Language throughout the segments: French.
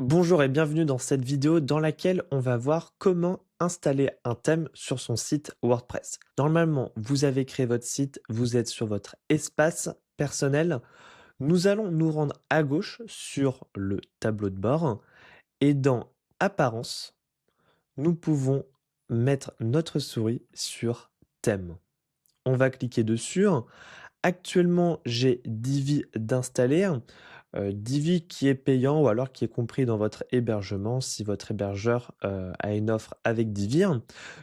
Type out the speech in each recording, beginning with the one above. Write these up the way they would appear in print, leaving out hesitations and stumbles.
Bonjour et bienvenue dans cette vidéo dans laquelle on va voir comment installer un thème sur son site WordPress. Normalement, vous avez créé votre site, vous êtes sur votre espace personnel. Nous allons nous rendre à gauche sur le tableau de bord et dans Apparence, nous pouvons mettre notre souris sur Thème. On va cliquer dessus. Actuellement, j'ai Divi d'installer. Divi qui est payant ou alors qui est compris dans votre hébergement si votre hébergeur a une offre avec Divi.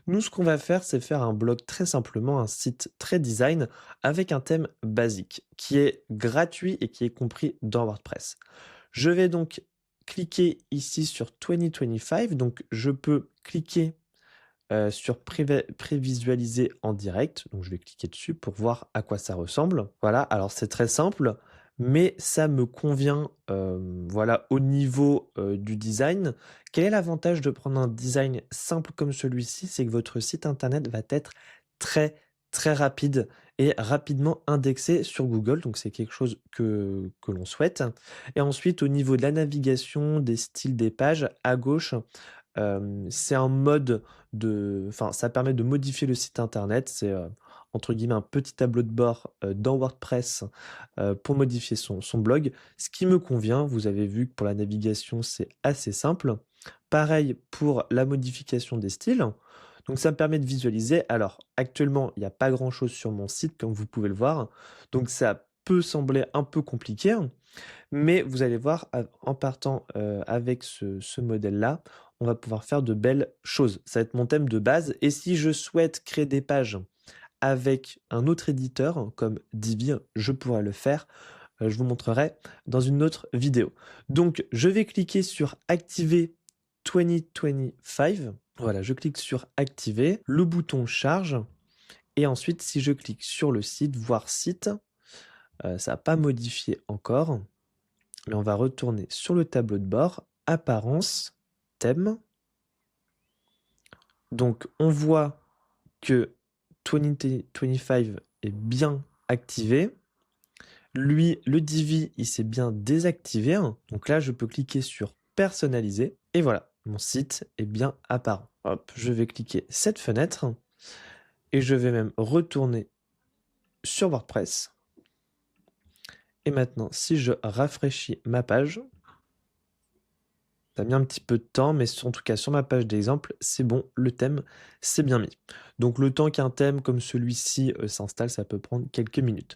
Nous, ce qu'on va faire, c'est faire un blog très simplement, un site très design avec un thème basique qui est gratuit et qui est compris dans WordPress. Je vais donc cliquer ici sur 2025. Donc, je peux cliquer sur prévisualiser en direct. Donc, je vais cliquer dessus pour voir à quoi ça ressemble. Voilà, alors c'est très simple, mais ça me convient voilà, au niveau du design. Quel est l'avantage de prendre un design simple comme celui-ci? C'est que votre site internet va être très très rapide et rapidement indexé sur Google. Donc, c'est quelque chose que l'on souhaite. Et ensuite, au niveau de la navigation, des styles des pages, à gauche, c'est un mode enfin, ça permet de modifier le site internet. C'est, entre guillemets «un petit tableau de bord», dans WordPress, pour modifier son blog. Ce qui me convient, vous avez vu que pour la navigation, c'est assez simple. Pareil pour la modification des styles. Donc ça me permet de visualiser. Alors, actuellement, il n'y a pas grand-chose sur mon site, comme vous pouvez le voir. Donc ça peut sembler un peu compliqué. Mais vous allez voir, en partant, avec ce modèle-là, on va pouvoir faire de belles choses. Ça va être mon thème de base et si je souhaite créer des pages avec un autre éditeur comme Divi, je pourrais le faire. Je vous montrerai dans une autre vidéo. Donc je vais cliquer sur activer 2025. Voilà, je clique sur activer, le bouton charge et ensuite si je clique sur le site, voir site, ça va pas modifié encore. Mais on va retourner sur le tableau de bord, apparence, thème. Donc on voit que 2025 est bien activé. Lui, le Divi, il s'est bien désactivé. Donc là, je peux cliquer sur personnaliser. Et voilà, mon site est bien apparent. Hop, je vais cliquer cette fenêtre. Et je vais même retourner sur WordPress. Et maintenant, si je rafraîchis ma page, ça a mis un petit peu de temps, mais en tout cas sur ma page d'exemple, c'est bon, le thème, c'est bien mis. Donc le temps qu'un thème comme celui-ci s'installe, ça peut prendre quelques minutes.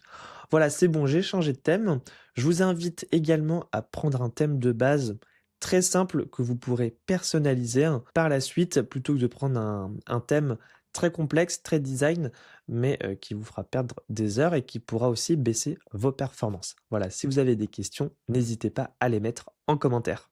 Voilà, c'est bon, j'ai changé de thème. Je vous invite également à prendre un thème de base très simple que vous pourrez personnaliser par la suite, plutôt que de prendre un thème très complexe, très design, mais qui vous fera perdre des heures et qui pourra aussi baisser vos performances. Voilà, si vous avez des questions, n'hésitez pas à les mettre en commentaire.